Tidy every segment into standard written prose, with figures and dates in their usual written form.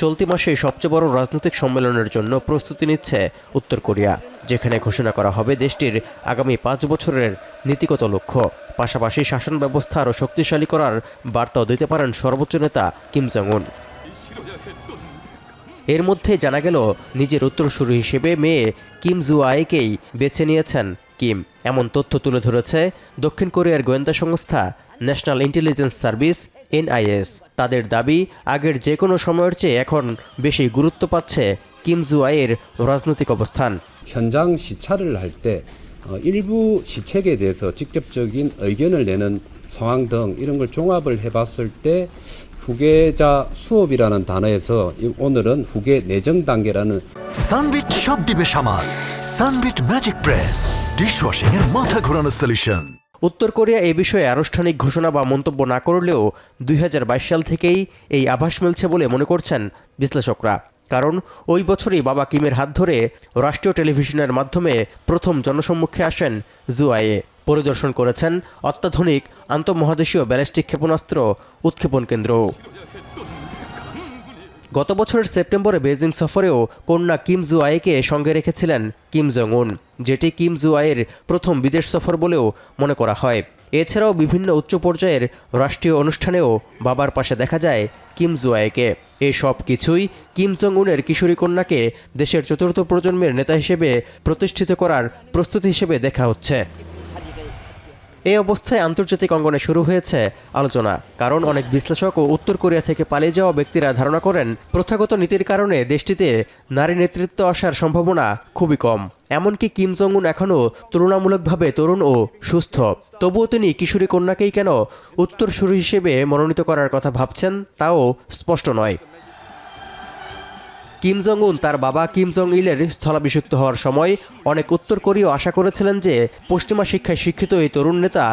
চলতি মাসে সবচেয়ে বড় রাজনৈতিক সম্মেলনের জন্য প্রস্তুতি নিচ্ছে উত্তর কোরিয়া, যেখানে ঘোষণা করা হবে দেশটির আগামী 5 বছরের নীতিগত লক্ষ্য। পাশাপাশি শাসন ব্যবস্থা আরও শক্তিশালী করার বার্তাও দিতে পারেন সর্বোচ্চ নেতা কিম জং উন। এর মধ্যে জানা গেল নিজের উত্তরসূরি হিসেবে মেয়ে কিম জু আয়েকেই বেছে নিয়েছেন কিম। এমন তথ্য তুলে ধরেছে দক্ষিণ কোরিয়ার গোয়েন্দা সংস্থা ন্যাশনাল ইন্টেলিজেন্স সার্ভিস NIS। তাদের দাবি, আগের যে কোনো সময়ের চেয়ে এখন বেশি গুরুত্ব পাচ্ছে কিম জু আয়ের রাজনৈতিক অবস্থান। 현장 시찰을 할 때 일부 시책에 대해서 직접적인 의견을 내는 상황 등 이런 걸 종합을 해봤을 때 후계자 수업이라는 단어에서 오늘은 후계 내정 단계라는 সানবিট সব দিবে সামাল। সানবিট ম্যাজিক প্রেস ডিশওয়াশিং এর মাথা ঘোরানো সলিউশন। উত্তর কোরিয়া এই বিষয়ে আনুষ্ঠানিক ঘোষণা বা মন্তব্য না করলেও 2022 সাল থেকেই এই আভাস মিলছে বলে মনে করছেন বিশ্লেষকরা। কারণ ওই বছরই বাবা কিমের হাত ধরে রাষ্ট্রীয় টেলিভিশনের মাধ্যমে প্রথম জনসম্মুখে আসেন জু আয়ে। পরিদর্শন করেছেন অত্যাধুনিক আন্তঃমহাদেশীয় ব্যালিস্টিক ক্ষেপণাস্ত্র উৎক্ষেপণ কেন্দ্র। গত বছরের সেপ্টেম্বরে বেজিং সফরেও কন্যা কিম জু আয়েকে সঙ্গে রেখেছিলেন কিম জং উন, যেটি কিম জু আয়ের প্রথম বিদেশ সফর বলেও মনে করা হয়। এছাড়াও বিভিন্ন উচ্চ পর্যায়ের রাষ্ট্রীয় অনুষ্ঠানেও বাবার পাশে দেখা যায় কিম জু আয়েকে। এই সব কিছুই কিম জং উনের কিশোরী কন্যাকে দেশের চতুর্থ প্রজন্মের নেতা হিসেবে প্রতিষ্ঠিত করার প্রস্তুতি হিসেবে দেখা হচ্ছে। এই অবস্থায় আন্তর্জাতিক অঙ্গনে শুরু হয়েছে আলোচনা। কারণ অনেক বিশ্লেষক ও উত্তর কোরিয়া থেকে পালিয়ে যাওয়া ব্যক্তিরা ধারণা করেন প্রথাগত নীতির কারণে দেশটিতে নারী নেতৃত্ব আসার সম্ভাবনা খুবই কম। এমনকি কিম জং উন এখনও তুলনামূলকভাবে তরুণ ও সুস্থ। তবুও তিনি কিশোরী কন্যাকেই কেন উত্তরসূরি হিসেবে মনোনীত করার কথা ভাবছেন তাও স্পষ্ট নয়। কিম জং উন তার বাবা কিম জং ইলের স্থলাভিষিক্ত হওয়ার সময় অনেক উত্তর কোরীয় আশা করেছিলেন যে পশ্চিমা শিক্ষায় শিক্ষিত এই তরুণ নেতা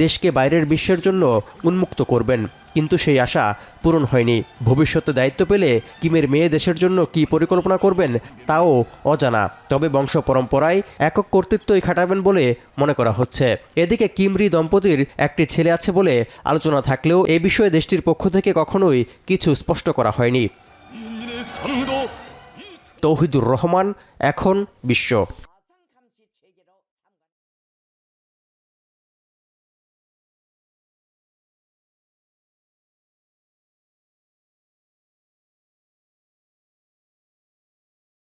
দেশকে বাইরের বিশ্বের জন্য উন্মুক্ত করবেন, কিন্তু সেই আশা পূরণ হয়নি। ভবিষ্যতে দায়িত্ব পেলে কিমের মেয়ে দেশের জন্য কী পরিকল্পনা করবেন তাও অজানা। তবে বংশ পরম্পরায় একক কর্তৃত্বই খাটাবেন বলে মনে করা হচ্ছে। এদিকে কিম রি দম্পতির একটি ছেলে আছে বলে আলোচনা থাকলেও এ বিষয়ে দেশটির পক্ষ থেকে কখনোই কিছু স্পষ্ট করা হয়নি। তৌহিদুর রহমান, এখন বিশ্ব।